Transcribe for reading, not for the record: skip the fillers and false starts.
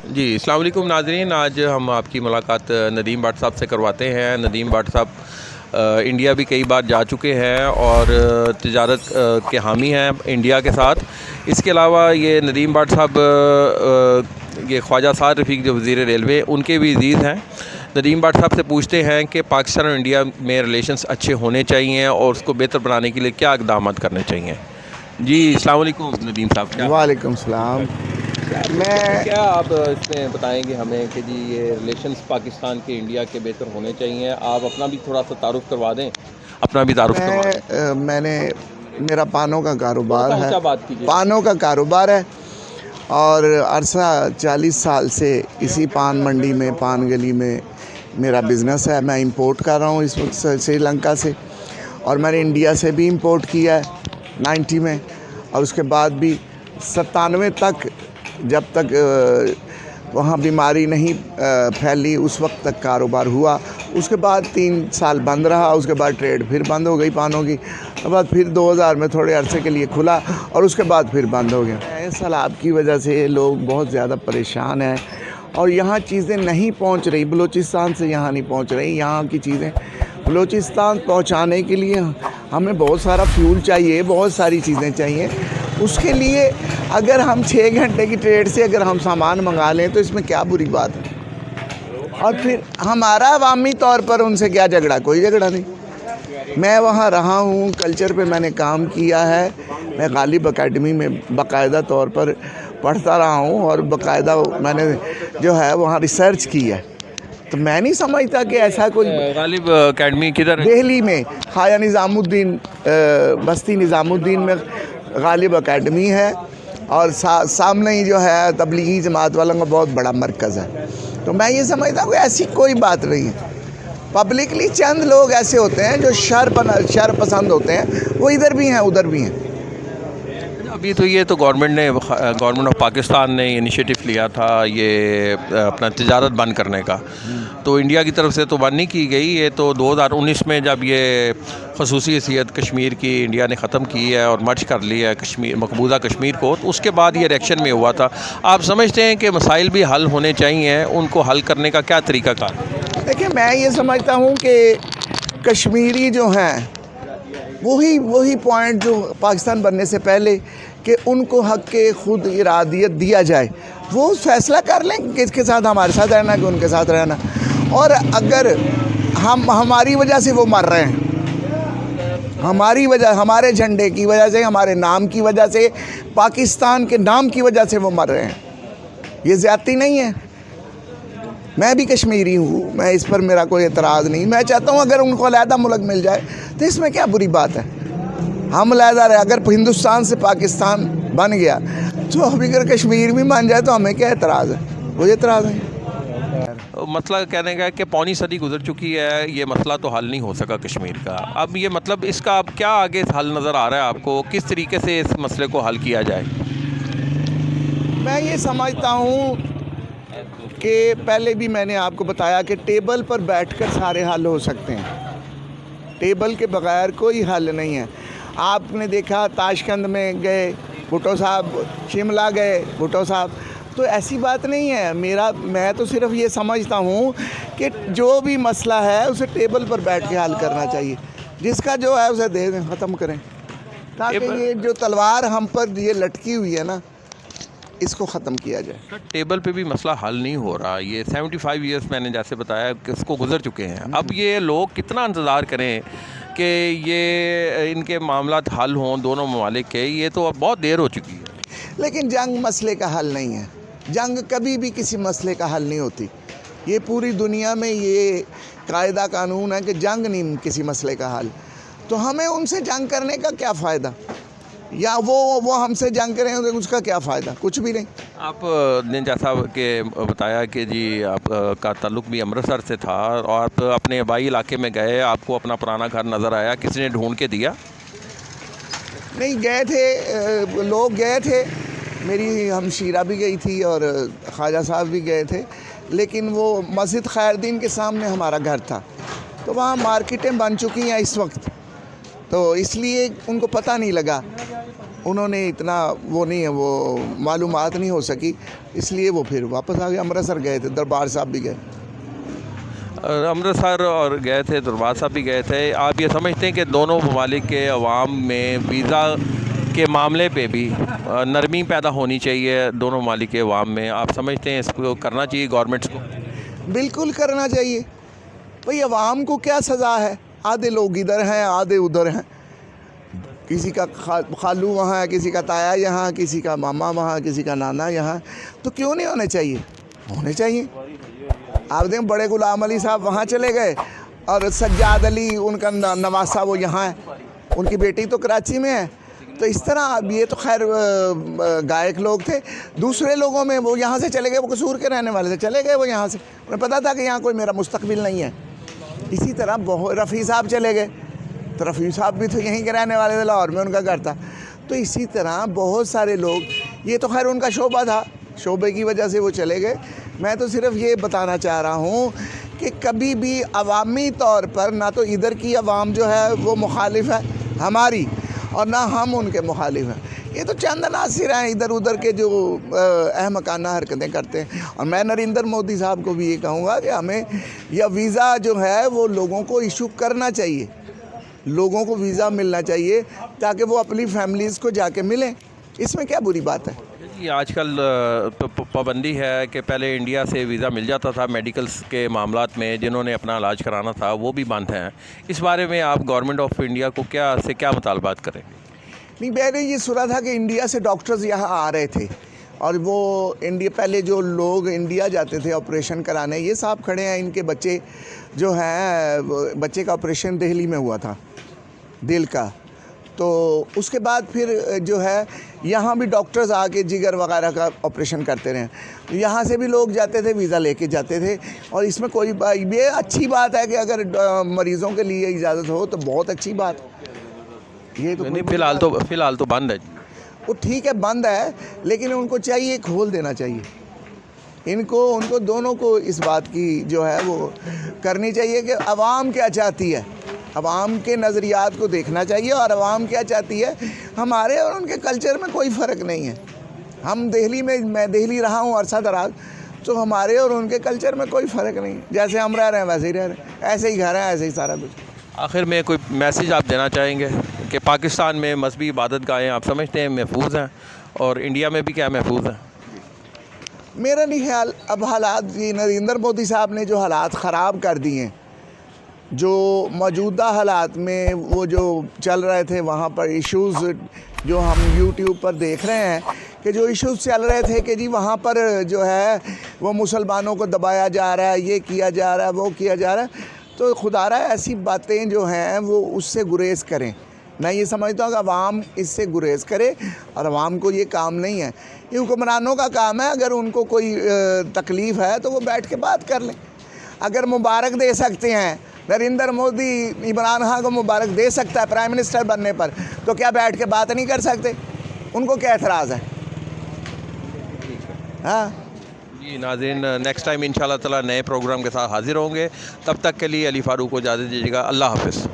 جی السلام علیکم ناظرین، آج ہم آپ کی ملاقات ندیم بٹ صاحب سے کرواتے ہیں۔ ندیم بٹ صاحب انڈیا بھی کئی بار جا چکے ہیں اور تجارت کے حامی ہیں انڈیا کے ساتھ۔ اس کے علاوہ یہ ندیم بٹ صاحب یہ خواجہ سعد رفیق جو وزیر ریلوے ان کے بھی عزیز ہیں۔ ندیم بٹ صاحب سے پوچھتے ہیں کہ پاکستان اور انڈیا میں ریلیشنس اچھے ہونے چاہیے اور اس کو بہتر بنانے کے لیے کیا اقدامات کرنے چاہیے۔ جی السلام علیکم ندیم صاحب۔ وعلیکم السلام۔ کیا آپ اس میں بتائیں گے ہمیں کہ جی یہ ریلیشنس پاکستان کے انڈیا کے بہتر ہونے چاہیے؟ آپ اپنا بھی تھوڑا سا تعارف کروا دیں، اپنا بھی تعارف کروا دیں۔ میں نے میرا پانوں کا کاروبار ہے، بات کیجیے۔ پانوں کا کاروبار ہے اور عرصہ 40 سال سے اسی پان منڈی میں، پان گلی میں میرا بزنس ہے۔ میں امپورٹ کر رہا ہوں اس وقت سری لنکا سے، اور میں نے انڈیا سے بھی امپورٹ کیا ہے 90 میں، اور اس کے بعد بھی 97 تک، جب تک وہاں بیماری نہیں پھیلی اس وقت تک کاروبار ہوا۔ اس کے بعد 3 سال بند رہا، اس کے بعد ٹریڈ پھر بند ہو گئی پانوں کی، اس کے بعد پھر 2000 میں تھوڑے عرصے کے لیے کھلا اور اس کے بعد پھر بند ہو گیا۔ سیلاب کی وجہ سے لوگ بہت زیادہ پریشان ہیں اور یہاں چیزیں نہیں پہنچ رہی، بلوچستان سے یہاں نہیں پہنچ رہی۔ یہاں کی چیزیں بلوچستان پہنچانے کے لیے ہمیں بہت سارا فیول چاہیے، بہت ساری چیزیں چاہیے۔ اس کے لیے اگر ہم 6 گھنٹے کی ٹریڈ سے اگر ہم سامان منگا لیں تو اس میں کیا بری بات ہے؟ اور پھر ہمارا عوامی طور پر ان سے کیا جھگڑا؟ کوئی جھگڑا نہیں۔ میں وہاں رہا ہوں، کلچر پہ میں نے کام کیا ہے۔ میں غالب اکیڈمی میں باقاعدہ طور پر پڑھتا رہا ہوں اور باقاعدہ میں نے جو ہے وہاں ریسرچ کی ہے، تو میں نہیں سمجھتا کہ ایسا کوئی۔ غالب اکیڈمی کدھر ہے؟ دہلی میں خواجہ نظام الدین، بستی نظام الدین میں غالب اکیڈمی ہے، اور سامنے ہی جو ہے تبلیغی جماعت والوں کا بہت بڑا مرکز ہے۔ تو میں یہ سمجھتا ہوں کہ ایسی کوئی بات نہیں ہے۔ پبلکلی چند لوگ ایسے ہوتے ہیں جو شر پسند ہوتے ہیں، وہ ادھر بھی ہیں ادھر بھی ہیں۔ ابھی تو یہ تو گورنمنٹ آف پاکستان نے انیشیٹو لیا تھا یہ اپنا تجارت بند کرنے کا، تو انڈیا کی طرف سے تو بند نہیں کی گئی۔ یہ تو 2019 میں جب یہ خصوصی حیثیت کشمیر کی انڈیا نے ختم کی ہے اور مرج کر لی ہے کشمیر، مقبوضہ کشمیر کو، تو اس کے بعد یہ ریئیکشن میں ہوا تھا۔ آپ سمجھتے ہیں کہ مسائل بھی حل ہونے چاہیے، ان کو حل کرنے کا کیا طریقہ کار؟ دیکھیں، میں یہ سمجھتا ہوں کہ کشمیری جو ہیں وہی پوائنٹ جو پاکستان بننے سے پہلے کہ ان کو حق کے خود ارادیت دیا جائے، وہ فیصلہ کر لیں کہ کس کے ساتھ ہمارے ساتھ رہنا کہ ان کے ساتھ رہنا۔ اور اگر ہماری وجہ سے وہ مر رہے ہیں، ہماری وجہ، ہمارے جھنڈے کی وجہ سے، ہمارے نام کی وجہ سے، پاکستان کے نام کی وجہ سے وہ مر رہے ہیں، یہ زیادتی نہیں ہے؟ میں بھی کشمیری ہوں، میں اس پر میرا کوئی اعتراض نہیں۔ میں چاہتا ہوں اگر ان کو علیحدہ ملک مل جائے تو اس میں کیا بری بات ہے؟ ہم علیحدہ رہے، اگر ہندوستان سے پاکستان بن گیا تو اب اگر کشمیر بھی بن جائے تو ہمیں کیا اعتراض ہے؟ کوئی اعتراض نہیں۔ مسئلہ کہنے کا کہ پونی صدی گزر چکی ہے، یہ مسئلہ تو حل نہیں ہو سکا کشمیر کا۔ اب یہ مطلب اس کا اب کیا آگے حل نظر آ رہا ہے آپ کو؟ کس طریقے سے اس مسئلے کو حل کیا جائے؟ میں یہ سمجھتا ہوں کہ پہلے بھی میں نے آپ کو بتایا کہ ٹیبل پر بیٹھ کر سارے حل ہو سکتے ہیں، ٹیبل کے بغیر کوئی حل نہیں ہے۔ آپ نے دیکھا تاشقند میں گئے بھٹو صاحب، شملہ گئے بھٹو صاحب، تو ایسی بات نہیں ہے۔ میں تو صرف یہ سمجھتا ہوں کہ جو بھی مسئلہ ہے اسے ٹیبل پر بیٹھ کے حل کرنا چاہیے، جس کا جو ہے اسے دے دیں، ختم کریں، تاکہ یہ جو تلوار ہم پر یہ لٹکی ہوئی ہے نا، اس کو ختم کیا جائے۔ ٹیبل پہ بھی مسئلہ حل نہیں ہو رہا۔ یہ 75 ایئرس میں نے جیسے بتایا کہ اس کو گزر چکے ہیں۔ اب یہ لوگ کتنا انتظار کریں کہ یہ ان کے معاملات حل ہوں دونوں ممالک کے؟ یہ تو اب بہت دیر ہو چکی ہے۔ لیکن جنگ مسئلے کا حل نہیں ہے، جنگ کبھی بھی کسی مسئلے کا حل نہیں ہوتی۔ یہ پوری دنیا میں یہ قاعدہ قانون ہے کہ جنگ نہیں کسی مسئلے کا حل۔ تو ہمیں ان سے جنگ کرنے کا کیا فائدہ؟ یا وہ ہم سے جنگ کریں تو اس کا کیا فائدہ؟ کچھ بھی نہیں۔ آپ نے جیسا کہ بتایا کہ جی آپ کا تعلق بھی امرتسر سے تھا اور آپ اپنے آبائی علاقے میں گئے، آپ کو اپنا پرانا گھر نظر آیا، کسی نے ڈھونڈ کے دیا؟ نہیں، گئے تھے لوگ، گئے تھے، میری ہمشیرہ بھی گئی تھی اور خواجہ صاحب بھی گئے تھے، لیکن وہ مسجد خیر دین کے سامنے ہمارا گھر تھا، تو وہاں مارکیٹیں بن چکی ہیں اس وقت، تو اس لیے ان کو پتہ نہیں لگا۔ انہوں نے اتنا وہ نہیں ہے، وہ معلومات نہیں ہو سکی، اس لیے وہ پھر واپس آ گئے۔ امرتسر گئے تھے، دربار صاحب بھی گئے۔ امرتسر اور گئے تھے، دربار صاحب بھی گئے تھے۔ آپ یہ سمجھتے ہیں کہ دونوں ممالک کے عوام میں ویزا کے معاملے پہ بھی نرمی پیدا ہونی چاہیے دونوں ممالک کے عوام میں؟ آپ سمجھتے ہیں اس کو کرنا چاہیے گورنمنٹس کو؟ بالکل کرنا چاہیے۔ بھئی عوام کو کیا سزا ہے؟ آدھے لوگ ادھر ہیں، آدھے ادھر ہیں، کسی کا خالو وہاں ہے، کسی کا تایا یہاں، کسی کا ماما وہاں، کسی کا نانا یہاں، تو کیوں نہیں ہونے چاہیے؟ ہونے چاہیے۔ آپ دیکھیں بڑے غلام علی صاحب وہاں چلے گئے، اور سجاد علی ان کا نواسا وہ یہاں ہے، ان کی بیٹی تو کراچی میں ہے۔ تو اس طرح اب یہ تو خیر گائک لوگ تھے، دوسرے لوگوں میں وہ یہاں سے چلے گئے، وہ قصور کے رہنے والے تھے، چلے گئے وہ یہاں سے، انہیں پتہ تھا کہ یہاں کوئی میرا مستقبل نہیں ہے۔ اسی طرح رفیع صاحب چلے گئے، تو رفیع صاحب بھی تو یہیں کے رہنے والے تھے، لاہور میں ان کا گھر تھا۔ تو اسی طرح بہت سارے لوگ، یہ تو خیر ان کا شعبہ تھا، شعبے کی وجہ سے وہ چلے گئے۔ میں تو صرف یہ بتانا چاہ رہا ہوں کہ کبھی بھی عوامی طور پر نہ تو ادھر کی عوام جو ہے وہ مخالف ہے ہماری، اور نہ ہم ان کے مخالف ہیں۔ یہ تو چند عناصر ہیں ادھر ادھر کے جو احمقانہ حرکتیں کرتے ہیں۔ اور میں نریندر مودی صاحب کو بھی یہ کہوں گا کہ ہمیں یہ ویزا جو ہے وہ لوگوں کو ایشو کرنا چاہیے، لوگوں کو ویزا ملنا چاہیے تاکہ وہ اپنی فیملیز کو جا کے ملیں۔ اس میں کیا بری بات ہے؟ جی آج کل پابندی ہے کہ پہلے انڈیا سے ویزا مل جاتا تھا میڈیکلز کے معاملات میں، جنہوں نے اپنا علاج کرانا تھا وہ بھی بند ہیں۔ اس بارے میں آپ گورنمنٹ آف انڈیا کو کیا مطالبات کریں گے؟ نہیں، میں نے یہ سنا تھا کہ انڈیا سے ڈاکٹرز یہاں آ رہے تھے، اور وہ انڈیا پہلے جو لوگ انڈیا جاتے تھے آپریشن کرانے، یہ صاحب کھڑے ہیں، ان کے بچے جو ہیں، بچے کا آپریشن دہلی میں ہوا تھا، دل کا، تو اس کے بعد پھر جو ہے یہاں بھی ڈاکٹرز آ کے جگر وغیرہ کا آپریشن کرتے رہے، یہاں سے بھی لوگ جاتے تھے، ویزا لے کے جاتے تھے۔ اور اس میں کوئی یہ اچھی بات ہے کہ اگر مریضوں کے لیے اجازت ہو تو بہت اچھی بات۔ یہ تو نہیں، فی الحال تو بند ہے۔ وہ ٹھیک ہے، بند ہے، لیکن ان کو چاہیے کھول دینا چاہیے، ان کو دونوں کو اس بات کی جو ہے وہ کرنی چاہیے کہ عوام کیا چاہتی ہے، عوام کے نظریات کو دیکھنا چاہیے، اور عوام کیا چاہتی ہے۔ ہمارے اور ان کے کلچر میں کوئی فرق نہیں ہے۔ ہم دہلی میں دہلی رہا ہوں عرصہ دراز، تو ہمارے اور ان کے کلچر میں کوئی فرق نہیں، جیسے ہم رہ رہے ہیں ویسے ہی رہ رہے ہیں، ایسے ہی گھر ہیں، ایسے ہی سارا کچھ۔ آخر میں کوئی میسیج آپ دینا چاہیں گے کہ پاکستان میں مذہبی عبادت گاہیں آپ سمجھتے ہیں محفوظ ہیں، اور انڈیا میں بھی کیا محفوظ ہیں؟ میرا نہیں خیال، اب حالات یہ نریندر مودی صاحب نے جو حالات خراب کر دیے ہیں، جو موجودہ حالات میں وہ جو چل رہے تھے وہاں پر ایشوز جو ہم یوٹیوب پر دیکھ رہے ہیں کہ جو ایشوز چل رہے تھے کہ جی وہاں پر جو ہے وہ مسلمانوں کو دبایا جا رہا ہے، یہ کیا جا رہا ہے، وہ کیا جا رہا ہے، تو خدا رہا ہے ایسی باتیں جو ہیں وہ اس سے گریز کریں۔ میں یہ سمجھتا ہوں کہ عوام اس سے گریز کرے، اور عوام کو یہ کام نہیں ہے، یہ حکمرانوں کا کام ہے۔ اگر ان کو کوئی تکلیف ہے تو وہ بیٹھ کے بات کر لیں۔ اگر مبارک دے سکتے ہیں، نریندر مودی عمران خان کو مبارک دے سکتا ہے پرائم منسٹر بننے پر، تو کیا بیٹھ کے بات نہیں کر سکتے؟ ان کو کیا اعتراض ہے؟ ہاں جی ناظرین، نیکسٹ ٹائم انشاءاللہ تعالی نئے پروگرام کے ساتھ حاضر ہوں گے۔ تب تک کے لیے علی فاروق کو اجازت دیجیے گا۔ اللہ حافظ۔